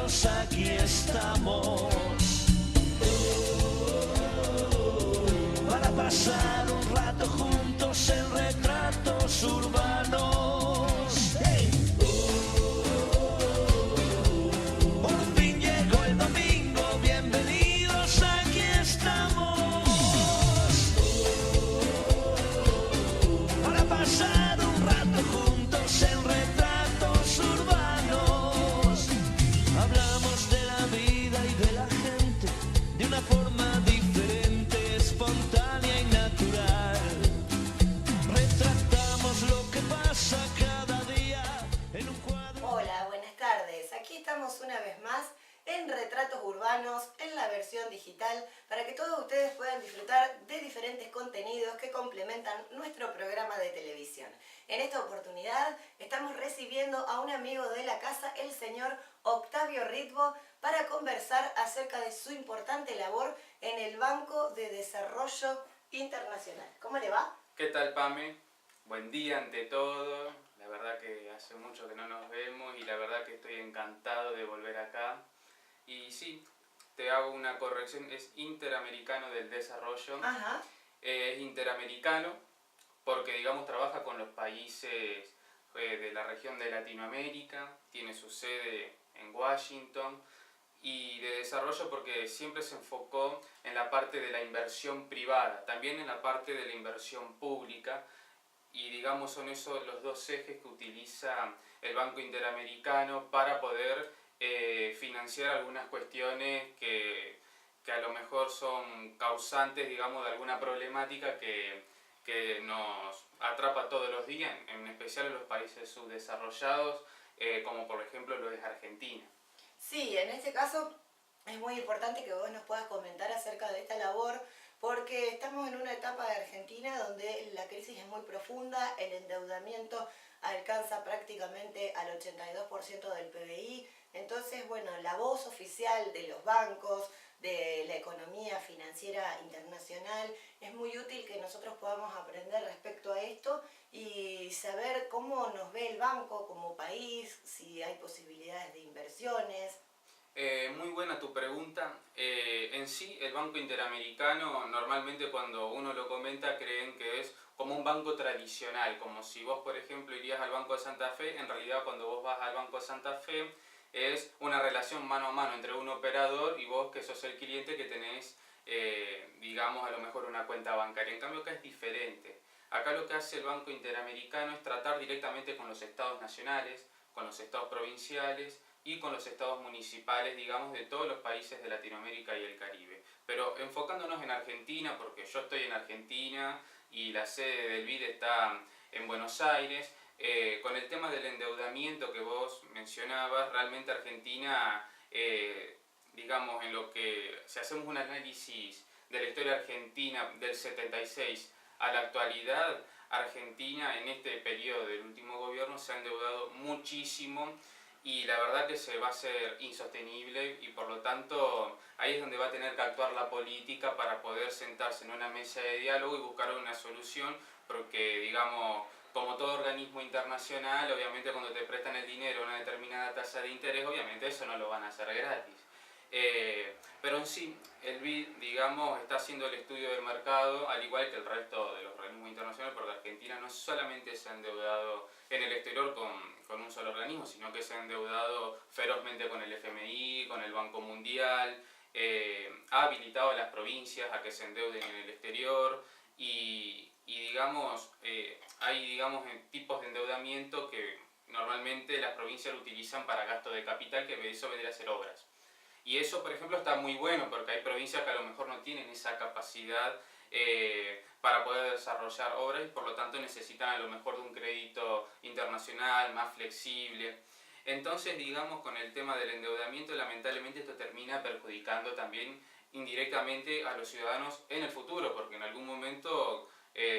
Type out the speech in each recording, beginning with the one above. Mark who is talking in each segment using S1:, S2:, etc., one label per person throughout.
S1: bienvenidos, aquí estamos para pasar un rato juntos en retratos urbanos. Hey. Por fin llegó el domingo, bienvenidos, aquí estamos para pasar un rato juntos en retratos urbanos. Hablamos de la vida y de la gente de una forma diferente, espontánea y natural. Retratamos lo que pasa cada día en un cuadro.
S2: Hola, buenas tardes. Aquí estamos una vez más en Retratos Urbanos, en la versión digital, para que todos ustedes puedan disfrutar de diferentes contenidos que complementan nuestro programa de televisión. En esta oportunidad estamos recibiendo a un amigo de la casa, el señor Octavio Ritvo, para conversar acerca de su importante labor en el Banco de Desarrollo Internacional. ¿Cómo le va?
S3: ¿Qué tal, Pame? Buen día ante todo. La verdad que hace mucho que no nos vemos y la verdad que estoy encantado de volver acá. Y sí, te hago una corrección, es Interamericano del Desarrollo.
S2: Ajá.
S3: Es interamericano porque, digamos, trabaja con los países de la región de Latinoamérica, tiene su sede en Washington, y de desarrollo porque siempre se enfocó en la parte de la inversión privada, también en la parte de la inversión pública, y digamos son esos los dos ejes que utiliza el Banco Interamericano para poder financiar algunas cuestiones que a lo mejor son causantes, digamos, de alguna problemática que nos atrapa todos los días, en especial en los países subdesarrollados, como por ejemplo lo es Argentina.
S2: Sí, en este caso es muy importante que vos nos puedas comentar acerca de esta labor, porque estamos en una etapa de Argentina donde la crisis es muy profunda, el endeudamiento alcanza prácticamente al 82% del PBI. Entonces, bueno, la voz oficial de los bancos, de la economía financiera internacional, es muy útil que nosotros podamos aprender respecto a esto y saber cómo nos ve el banco como país, si hay posibilidades de inversiones.
S3: Muy buena tu pregunta. En sí, el Banco Interamericano, normalmente cuando uno lo comenta, creen que es como un banco tradicional, como si vos, por ejemplo, irías al Banco de Santa Fe. En realidad, cuando vos vas al Banco de Santa Fe, es una relación mano a mano entre un operador y vos, que sos el cliente, que tenés, digamos, a lo mejor una cuenta bancaria. En cambio, acá es diferente. Acá lo que hace el Banco Interamericano es tratar directamente con los estados nacionales, con los estados provinciales y con los estados municipales, digamos, de todos los países de Latinoamérica y el Caribe. Pero enfocándonos en Argentina, porque yo estoy en Argentina y la sede del BID está en Buenos Aires, con el tema del endeudamiento que vos mencionabas, realmente Argentina, digamos, en lo que, si hacemos un análisis de la historia argentina del 76 a la actualidad, Argentina en este periodo del último gobierno se ha endeudado muchísimo y la verdad que se va a hacer insostenible y por lo tanto ahí es donde va a tener que actuar la política para poder sentarse en una mesa de diálogo y buscar una solución, porque digamos, como todo organismo internacional, obviamente cuando te prestan el dinero a una determinada tasa de interés, obviamente eso no lo van a hacer gratis. Pero en sí, el BID, digamos, está haciendo el estudio de mercado, al igual que el resto de los organismos internacionales, porque Argentina no solamente se ha endeudado en el exterior con un solo organismo, sino que se ha endeudado ferozmente con el FMI, con el Banco Mundial, ha habilitado a las provincias a que se endeuden en el exterior y digamos, hay digamos, tipos de endeudamiento que normalmente las provincias lo utilizan para gasto de capital, que eso vendría a ser obras. Y eso, por ejemplo, está muy bueno porque hay provincias que a lo mejor no tienen esa capacidad para poder desarrollar obras y por lo tanto necesitan a lo mejor de un crédito internacional más flexible. Entonces, digamos, con el tema del endeudamiento, lamentablemente esto termina perjudicando también indirectamente a los ciudadanos en el futuro, porque en algún momento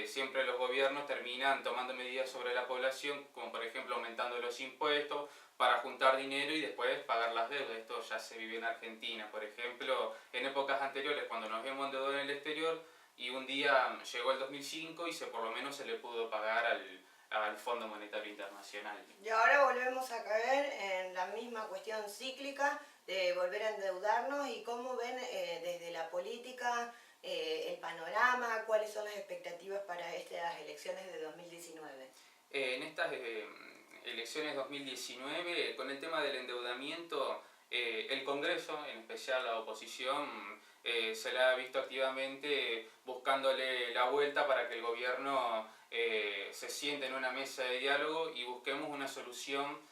S3: siempre los gobiernos terminan tomando medidas sobre la población, como por ejemplo aumentando los impuestos para juntar dinero y después pagar las deudas. Esto ya se vive en Argentina, por ejemplo, en épocas anteriores cuando nos hemos endeudado en el exterior y un día llegó el 2005 y por lo menos se le pudo pagar al Fondo Monetario Internacional.
S2: Y ahora volvemos a caer en la misma cuestión cíclica de volver a endeudarnos y cómo ven desde la política el panorama, cuáles son las expectativas para estas elecciones de 2019.
S3: En estas elecciones 2019, con el tema del endeudamiento, el Congreso, en especial la oposición, se la ha visto activamente buscándole la vuelta para que el gobierno se siente en una mesa de diálogo y busquemos una solución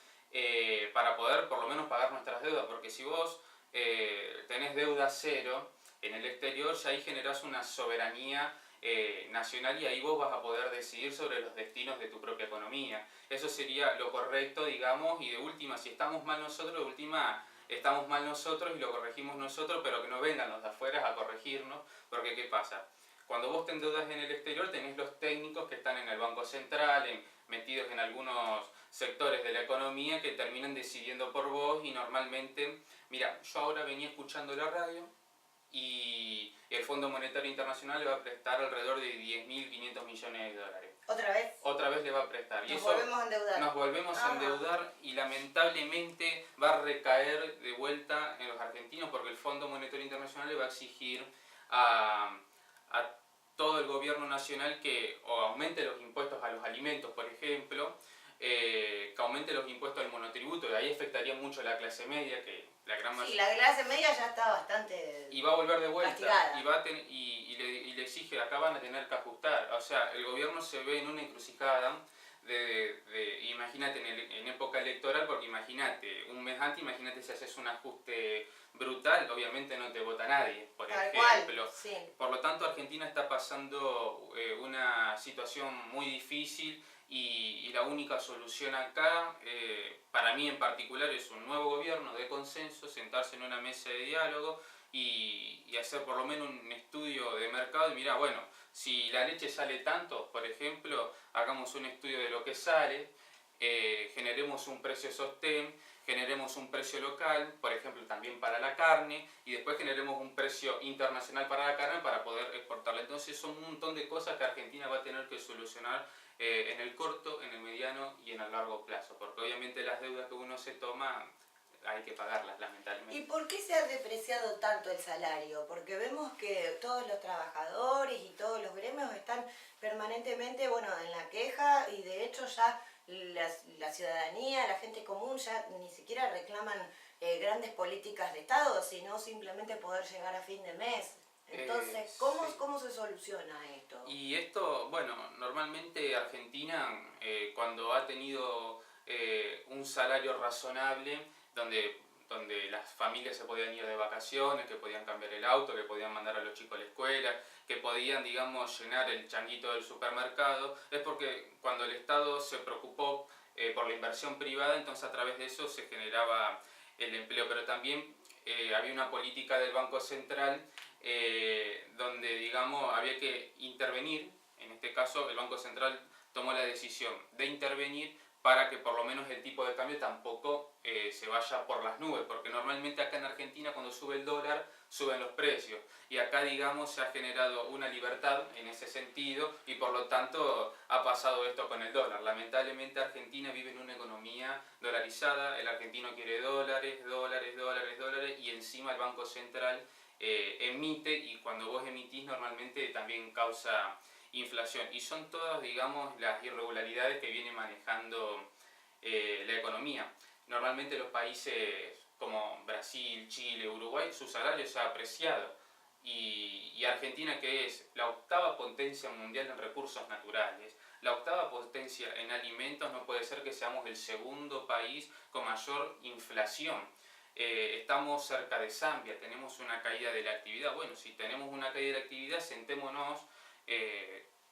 S3: para poder por lo menos pagar nuestras deudas, porque si vos tenés deuda cero en el exterior, ya ahí generás una soberanía nacional y ahí vos vas a poder decidir sobre los destinos de tu propia economía. Eso sería lo correcto, digamos, y de última, si estamos mal nosotros, de última estamos mal nosotros y lo corregimos nosotros, pero que no vengan los de afuera a corregirnos, porque ¿qué pasa? Cuando vos te endeudas en el exterior tenés los técnicos que están en el Banco Central, metidos en algunos sectores de la economía que terminan decidiendo por vos y normalmente, mira, yo ahora venía escuchando la radio y el Fondo Monetario Internacional le va a prestar alrededor de 10.500 millones de dólares.
S2: ¿Otra vez?
S3: Otra vez le va a prestar.
S2: Nos volvemos a endeudar.
S3: Nos volvemos a endeudar y lamentablemente va a recaer de vuelta en los argentinos porque el Fondo Monetario Internacional le va a exigir a todo el gobierno nacional que o aumente los impuestos a los alimentos, por ejemplo, que aumente los impuestos al monotributo, y ahí afectaría mucho a la clase media, que la gran mayoría...
S2: Sí, la clase media ya está bastante
S3: y va a volver de vuelta
S2: castigada.
S3: y le exige, acá van a tener que ajustar. O sea, el gobierno se ve en una encrucijada imagínate en época electoral, porque imagínate, un mes antes, imagínate si haces un ajuste brutal, obviamente no te vota nadie, por ejemplo.
S2: Sí.
S3: Por lo tanto, Argentina está pasando una situación muy difícil y la única solución acá, para mí en particular, es un nuevo gobierno de consenso, sentarse en una mesa de diálogo y hacer por lo menos un estudio de mercado y mira, bueno, si la leche sale tanto, por ejemplo, hagamos un estudio de lo que sale, generemos un precio sostén, generemos un precio local, por ejemplo también para la carne, y después generemos un precio internacional para la carne para poder exportarla. Entonces son un montón de cosas que Argentina va a tener que solucionar en el corto, en el mediano y en el largo plazo, porque obviamente las deudas que uno se toma hay que pagarlas, lamentablemente.
S2: ¿Y por qué se ha depreciado tanto el salario? Porque vemos que todos los trabajadores y todos los gremios están permanentemente, bueno, en la queja y de hecho ya la ciudadanía, la gente común ya ni siquiera reclaman grandes políticas de Estado, sino simplemente poder llegar a fin de mes. Entonces, ¿cómo se soluciona esto?
S3: Y esto, bueno, normalmente Argentina cuando ha tenido un salario razonable, donde las familias se podían ir de vacaciones, que podían cambiar el auto, que podían mandar a los chicos a la escuela, que podían, digamos, llenar el changuito del supermercado, es porque cuando el Estado se preocupó por la inversión privada, entonces a través de eso se generaba el empleo, pero también había una política del Banco Central donde, digamos, había que intervenir. En este caso, el Banco Central tomó la decisión de intervenir para que por lo menos el tipo de cambio tampoco se vaya por las nubes, porque normalmente acá en Argentina cuando sube el dólar suben los precios y acá, digamos, se ha generado una libertad en ese sentido y por lo tanto ha pasado esto con el dólar. Lamentablemente Argentina vive en una economía dolarizada, el argentino quiere dólares, dólares, dólares, dólares y encima el Banco Central emite y cuando vos emitís normalmente también causa inflación y son todas, digamos, las irregularidades que viene manejando la economía. Normalmente los países como Brasil, Chile, Uruguay, su salario se ha apreciado y Argentina, que es la octava potencia mundial en recursos naturales, la octava potencia en alimentos, no puede ser que seamos el segundo país con mayor inflación. Estamos cerca de Zambia, tenemos una caída de la actividad. Bueno, si tenemos una caída de la actividad, sentémonos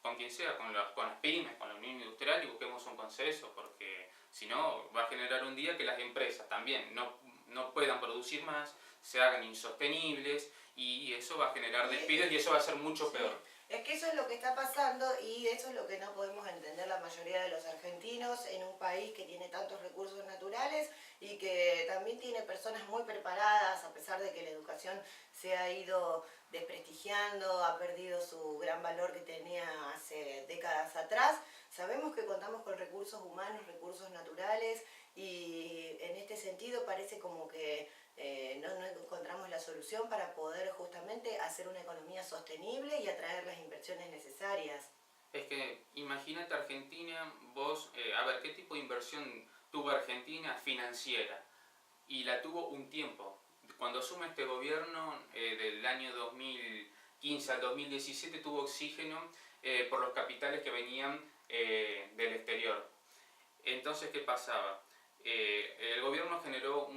S3: con quien sea, con las pymes, con la Unión Industrial y busquemos un consenso, porque si no va a generar un día que las empresas también no puedan producir más, se hagan insostenibles y eso va a generar despidos y eso va a ser mucho peor.
S2: Es que eso es lo que está pasando y eso es lo que no podemos entender la mayoría de los argentinos en un país que tiene tantos recursos naturales y que también tiene personas muy preparadas, a pesar de que la educación se ha ido desprestigiando, ha perdido su gran valor que tenía hace décadas atrás. Sabemos que contamos con recursos humanos, recursos naturales y en este sentido parece como que no encontramos la solución para poder justamente hacer una economía sostenible y atraer las inversiones necesarias.
S3: Es que imagínate Argentina, vos, a ver, ¿qué tipo de inversión tuvo Argentina financiera? Y la tuvo un tiempo. Cuando asume este gobierno, del año 2015 al 2017, tuvo oxígeno por los capitales que venían del exterior. Entonces, ¿qué pasaba? El gobierno generó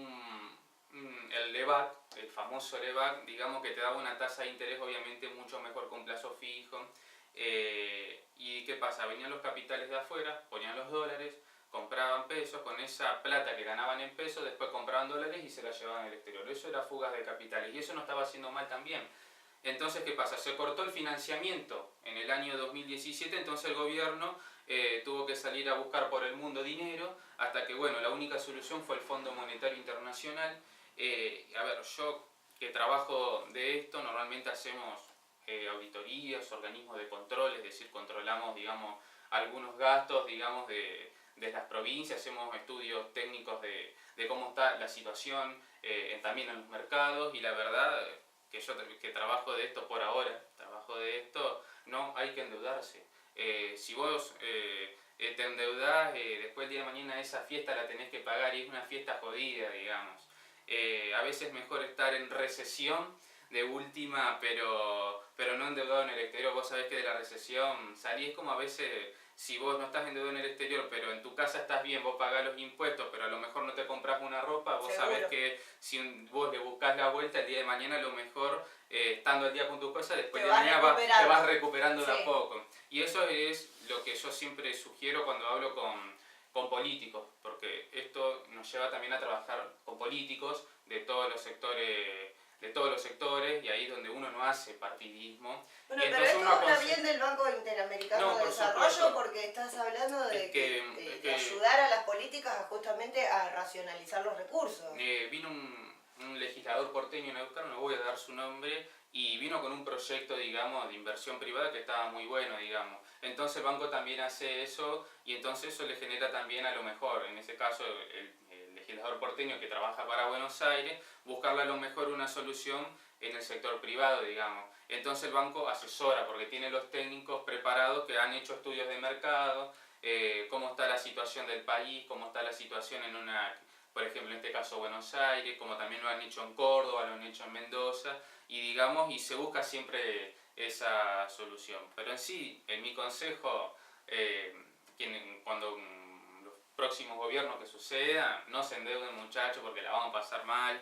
S3: el LEVAC, el famoso LEVAC, digamos que te daba una tasa de interés obviamente mucho mejor con plazo fijo. ¿Y qué pasa? Venían los capitales de afuera, ponían los dólares, compraban pesos, con esa plata que ganaban en pesos, después compraban dólares y se la llevaban al exterior. Eso era fugas de capitales y eso no estaba haciendo mal también. Entonces, ¿qué pasa? Se cortó el financiamiento en el año 2017, entonces el gobierno tuvo que salir a buscar por el mundo dinero, hasta que, bueno, la única solución fue el Fondo Monetario Internacional. A ver, yo que trabajo de esto, normalmente hacemos auditorías, organismos de control, es decir, controlamos, digamos, algunos gastos, digamos, de las provincias, hacemos estudios técnicos de cómo está la situación también en los mercados, y la verdad que yo que trabajo de esto por ahora, no hay que endeudarse. Si vos te endeudás, después el día de mañana esa fiesta la tenés que pagar y es una fiesta jodida, digamos. A veces es mejor estar en recesión de última, pero no endeudado en el exterior. Vos sabés que de la recesión salís como a veces, si vos no estás endeudado en el exterior, pero en tu casa estás bien, vos pagás los impuestos, pero a lo mejor no te compras una ropa, vos
S2: Seguro.
S3: sabés que si vos le buscás la vuelta el día de mañana, a lo mejor estando al día con tus cosas, después de mañana te vas recuperando de a poco. Y eso es lo que yo siempre sugiero cuando hablo con políticos, porque esto nos lleva también a trabajar con políticos de todos los sectores, y ahí es donde uno no hace partidismo.
S2: Bueno,
S3: y
S2: pero esto habla bien del Banco Interamericano de Desarrollo,
S3: supuesto,
S2: porque estás hablando de,
S3: que
S2: ayudar a las políticas justamente a racionalizar los recursos.
S3: Vino un legislador porteño en Neuquén, no voy a dar su nombre, y vino con un proyecto, digamos, de inversión privada que estaba muy bueno, digamos. Entonces el banco también hace eso, y entonces eso le genera también, a lo mejor, en ese caso, el legislador porteño que trabaja para Buenos Aires, buscarle a lo mejor una solución en el sector privado, digamos. Entonces el banco asesora, porque tiene los técnicos preparados que han hecho estudios de mercado, cómo está la situación del país, cómo está la situación en por ejemplo, en este caso Buenos Aires, como también lo han hecho en Córdoba, lo han hecho en Mendoza, y digamos, y se busca siempre esa solución. Pero en sí, en mi consejo, cuando los próximos gobiernos que sucedan, no se endeuden muchachos porque la vamos a pasar mal,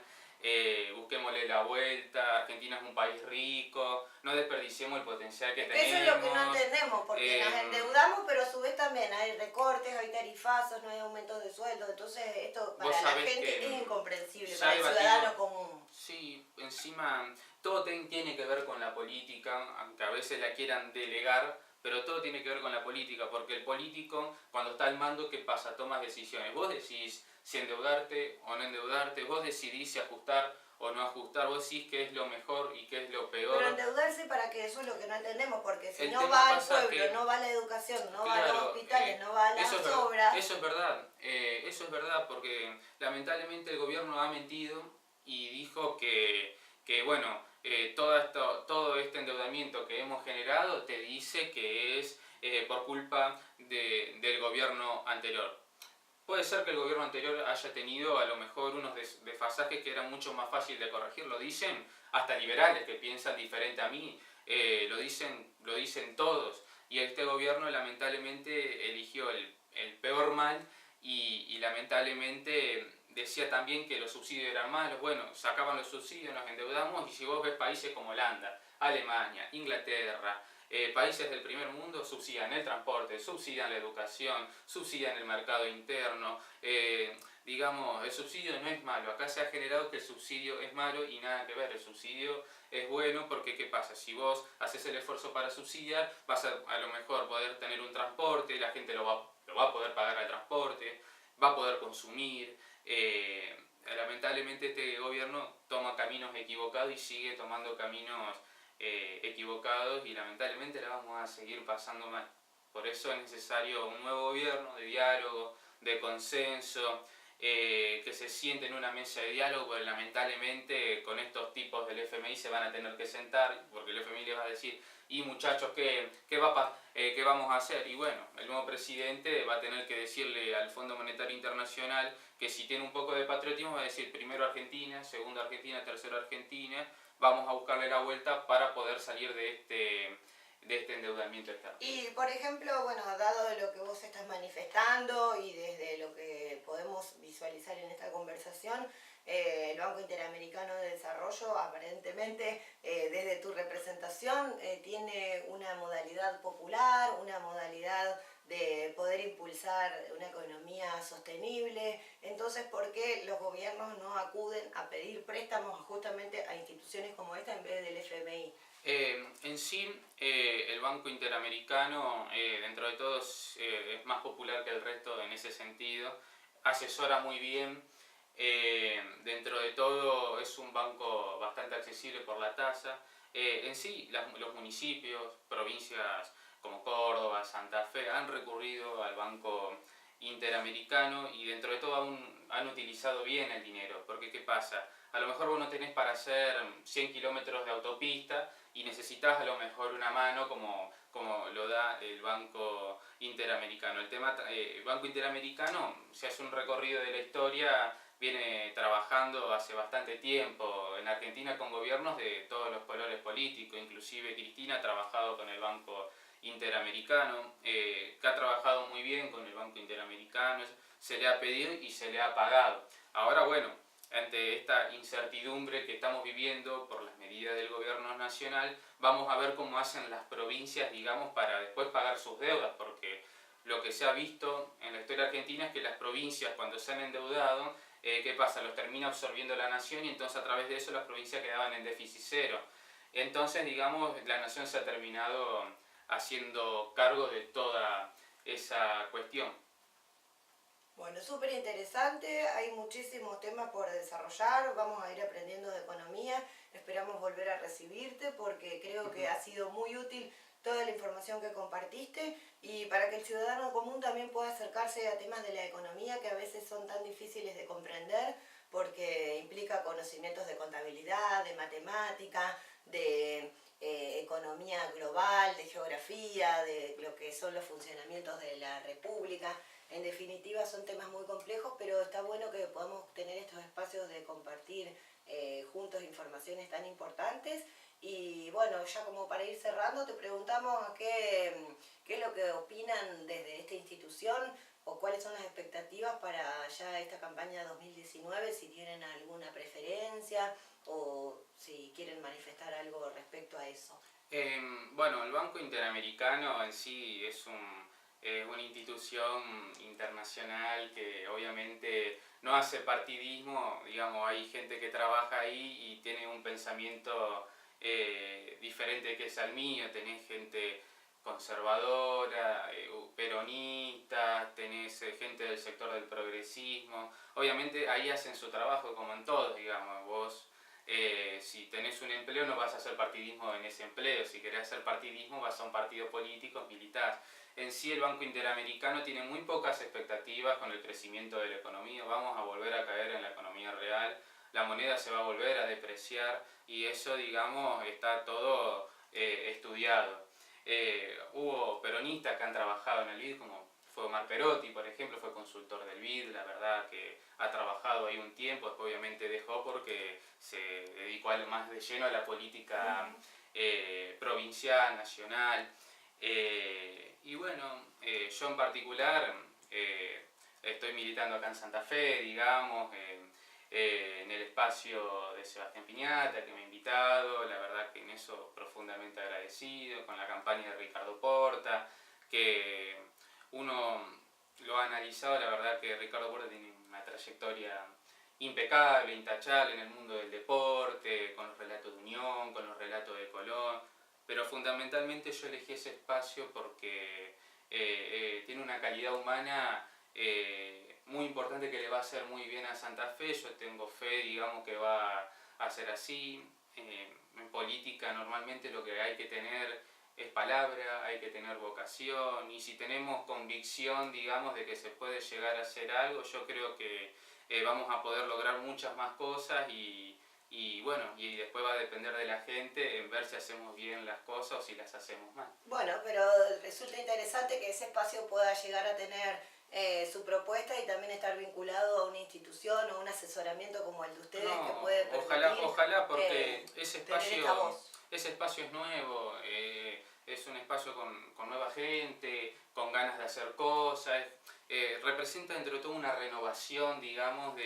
S3: busquémosle la vuelta, Argentina es un país rico, no desperdiciemos el potencial que tenemos.
S2: Eso es lo que no entendemos, porque nos endeudamos, pero a su vez también hay recortes, hay tarifazos, no hay aumentos de sueldo, entonces esto para la gente es incomprensible, para el ciudadano común.
S3: Sí, encima todo tiene que ver con la política, aunque a veces la quieran delegar, pero todo tiene que ver con la política, porque el político, cuando está al mando, ¿qué pasa? Tomas decisiones. Vos decís si endeudarte o no endeudarte, vos decidís si ajustar o no ajustar, vos decís qué es lo mejor y qué es lo peor.
S2: Pero endeudarse para que eso es lo que no entendemos, porque si no va al pueblo, no va a la educación, no va a los hospitales, no va a las obras.
S3: Eso es verdad, porque lamentablemente el gobierno ha mentido y dijo que bueno, todo este endeudamiento que hemos generado te dice que es por culpa del gobierno anterior. Puede ser que el gobierno anterior haya tenido a lo mejor unos desfasajes que eran mucho más fáciles de corregir. Lo dicen hasta liberales que piensan diferente a mí, lo dicen todos. Y este gobierno lamentablemente eligió el peor mal y lamentablemente decía también que los subsidios eran malos. Bueno, sacaban los subsidios, nos endeudamos, y si vos ves países como Holanda, Alemania, Inglaterra, países del primer mundo, subsidian el transporte, subsidian la educación, subsidian el mercado interno. Digamos, el subsidio no es malo. Acá se ha generado que el subsidio es malo y nada que ver. El subsidio es bueno porque, ¿qué pasa? Si vos haces el esfuerzo para subsidiar, vas a lo mejor poder tener un transporte, la gente lo va a poder pagar al transporte, va a poder consumir. Lamentablemente este gobierno toma caminos equivocados y sigue tomando caminos equivocados, y lamentablemente la vamos a seguir pasando mal. Por eso es necesario un nuevo gobierno de diálogo, de consenso, que se sienten en una mesa de diálogo, porque lamentablemente con estos tipos del FMI se van a tener que sentar, porque el FMI les va a decir, y muchachos, ¿qué vamos a hacer? Y bueno, el nuevo presidente va a tener que decirle al Fondo Monetario Internacional que si tiene un poco de patriotismo va a decir primero Argentina, segundo Argentina, tercero Argentina, vamos a buscarle la vuelta para poder salir de este endeudamiento externo.
S2: Y, por ejemplo, bueno, dado lo que vos estás manifestando y desde lo que podemos visualizar en esta conversación, el Banco Interamericano de Desarrollo, aparentemente, desde tu representación, tiene una modalidad popular, una modalidad de poder impulsar una economía sostenible. Entonces, ¿por qué los gobiernos no acuden a pedir préstamos justamente a instituciones como esta en vez del FMI?
S3: En sí, el Banco Interamericano, dentro de todo, es más popular que el resto en ese sentido, asesora muy bien, dentro de todo es un banco bastante accesible por la tasa. En sí, los municipios, provincias como Córdoba, Santa Fe, han recurrido al Banco Interamericano y dentro de todo han utilizado bien el dinero, porque ¿qué pasa? A lo mejor vos no tenés para hacer 100 kilómetros de autopista y necesitas a lo mejor una mano como lo da el Banco Interamericano. El Banco Interamericano, se hace un recorrido de la historia, viene trabajando hace bastante tiempo en Argentina con gobiernos de todos los colores políticos, inclusive Cristina ha trabajado con el Banco Interamericano, que ha trabajado muy bien con el Banco Interamericano, se le ha pedido y se le ha pagado. Ahora, bueno, ante esta incertidumbre que estamos viviendo por las medidas del gobierno nacional, vamos a ver cómo hacen las provincias, digamos, para después pagar sus deudas, porque lo que se ha visto en la historia argentina es que las provincias, cuando se han endeudado, ¿qué pasa? Los termina absorbiendo la nación y entonces a través de eso las provincias quedaban en déficit cero. Entonces, digamos, la nación se ha terminado haciendo cargo de toda esa cuestión.
S2: Bueno, súper interesante, hay muchísimos temas por desarrollar, vamos a ir aprendiendo de economía, esperamos volver a recibirte porque creo que ha sido muy útil toda la información que compartiste y para que el ciudadano común también pueda acercarse a temas de la economía que a veces son tan difíciles de comprender porque implica conocimientos de contabilidad, de matemática, de economía global, de geografía, de lo que son los funcionamientos de la república. En definitiva son temas muy complejos, pero está bueno que podamos tener estos espacios de compartir juntos informaciones tan importantes. Y bueno, ya como para ir cerrando, te preguntamos qué es lo que opinan desde esta institución o cuáles son las expectativas para ya esta campaña 2019, si tienen alguna preferencia o si quieren manifestar algo respecto a eso.
S3: Bueno, el Banco Interamericano en sí es una institución internacional que obviamente no hace partidismo, digamos, hay gente que trabaja ahí y tiene un pensamiento diferente que es al mío, tenés gente conservadora, peronista, tenés gente del sector del progresismo, obviamente ahí hacen su trabajo como en todos, digamos, vos si tenés un empleo no vas a hacer partidismo en ese empleo, si querés hacer partidismo vas a un partido político, militás. En sí el Banco Interamericano tiene muy pocas expectativas con el crecimiento de la economía, vamos a volver a caer en la economía real, la moneda se va a volver a depreciar y eso, digamos, está todo estudiado. Hubo peronistas que han trabajado en el BID, como fue Omar Perotti, por ejemplo, fue consultor del BID, la verdad que ha trabajado ahí un tiempo, después obviamente dejó porque se dedicó más de lleno a la política provincial, nacional. Y bueno, yo en particular estoy militando acá en Santa Fe, digamos, en el espacio de Sebastián Piñata, que me ha invitado, la verdad que en eso profundamente agradecido, con la campaña de Ricardo Porta, que uno lo ha analizado, la verdad que Ricardo Porta tiene una trayectoria impecable, intachable en el mundo del deporte, con los relatos de Unión, con los relatos de Colón, pero fundamentalmente yo elegí ese espacio porque tiene una calidad humana muy importante que le va a hacer muy bien a Santa Fe. Yo tengo fe, digamos, que va a ser así. En política normalmente lo que hay que tener es palabra, hay que tener vocación, y si tenemos convicción, digamos, de que se puede llegar a hacer algo, yo creo que vamos a poder lograr muchas más cosas y bueno, y después va a depender de la gente en ver si hacemos bien las cosas o si las hacemos mal.
S2: Bueno, pero resulta interesante que ese espacio pueda llegar a tener su propuesta y también estar vinculado a una institución o un asesoramiento como el de ustedes que puede permitir,
S3: ojalá porque
S2: tener esta voz.
S3: ese espacio es nuevo, es un espacio con nueva gente, con ganas de hacer cosas, representa entre todo una renovación, digamos,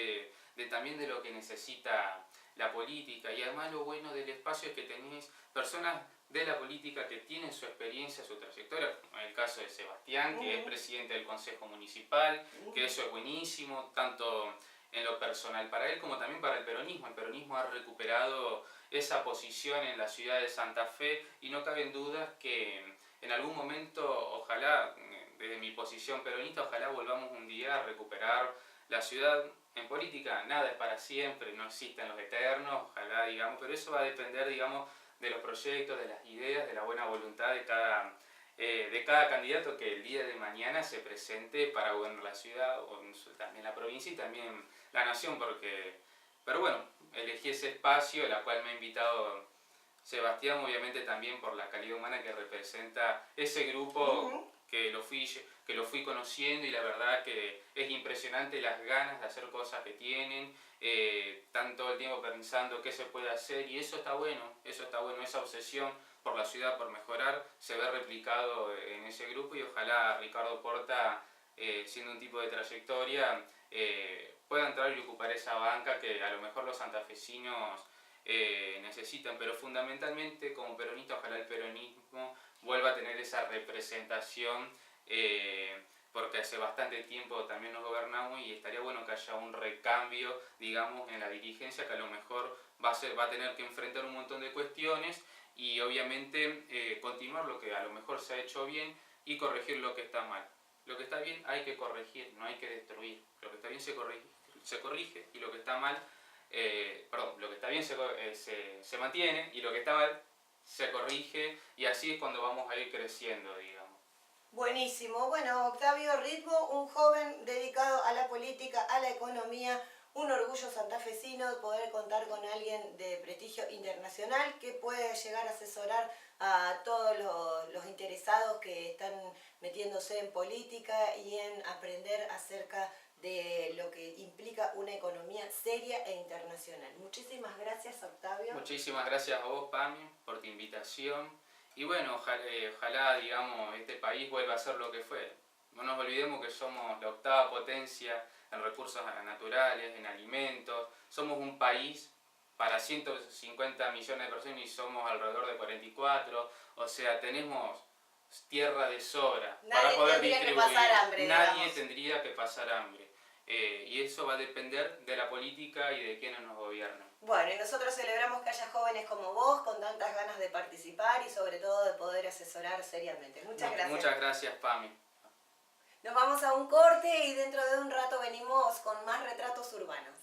S3: también de lo que necesita la política, y además lo bueno del espacio es que tenéis personas de la política que tienen su experiencia, su trayectoria, como en el caso de Sebastián, que es presidente del Consejo Municipal, que eso es buenísimo, tanto en lo personal para él como también para el peronismo. El peronismo ha recuperado esa posición en la ciudad de Santa Fe y no caben dudas que en algún momento, ojalá, desde mi posición peronista, ojalá volvamos un día a recuperar la ciudad. En política nada es para siempre, no existen los eternos, ojalá, digamos, pero eso va a depender, digamos, de los proyectos, de las ideas, de la buena voluntad de cada candidato que el día de mañana se presente para gobernar la ciudad, o también la provincia y también la nación, pero bueno, elegí ese espacio, el cual me ha invitado Sebastián, obviamente también por la calidad humana que representa ese grupo que lo fui conociendo, y la verdad que es impresionante las ganas de hacer cosas que tienen, están todo el tiempo pensando qué se puede hacer, y eso está bueno, esa obsesión por la ciudad, por mejorar, se ve replicado en ese grupo, y ojalá Ricardo Porta, siendo un tipo de trayectoria, pueda entrar y ocupar esa banca que a lo mejor los santafesinos necesitan, pero fundamentalmente como peronista, ojalá el peronismo vuelva a tener esa representación, porque hace bastante tiempo también nos gobernamos y estaría bueno que haya un recambio, digamos, en la dirigencia, que a lo mejor va a tener que enfrentar un montón de cuestiones y obviamente continuar lo que a lo mejor se ha hecho bien y corregir lo que está mal. Lo que está bien hay que corregir, no hay que destruir. Lo que está bien se corrige y lo que está mal, lo que está bien se mantiene y lo que está mal se corrige, y así es cuando vamos a ir creciendo, digamos.
S2: Buenísimo. Bueno, Octavio Ritmo, un joven dedicado a la política, a la economía, un orgullo santafesino de poder contar con alguien de prestigio internacional que puede llegar a asesorar a todos los interesados que están metiéndose en política y en aprender acerca de lo que implica una economía seria e internacional. Muchísimas gracias, Octavio.
S3: Muchísimas gracias a vos, Pami, por tu invitación. Y bueno, ojalá, digamos, este país vuelva a ser lo que fue. No nos olvidemos que somos la octava potencia en recursos naturales, en alimentos. Somos un país para 150 millones de personas y somos alrededor de 44. O sea, tenemos tierra de sobra para poder distribuir. Nadie tendría que pasar hambre. Y eso va a depender de la política y de quienes nos gobiernan.
S2: Bueno, y nosotros celebramos que haya jóvenes como vos con tantas ganas de participar y sobre todo de poder asesorar seriamente. Muchas gracias.
S3: Muchas gracias, Pami.
S2: Nos vamos a un corte y dentro de un rato venimos con más retratos urbanos.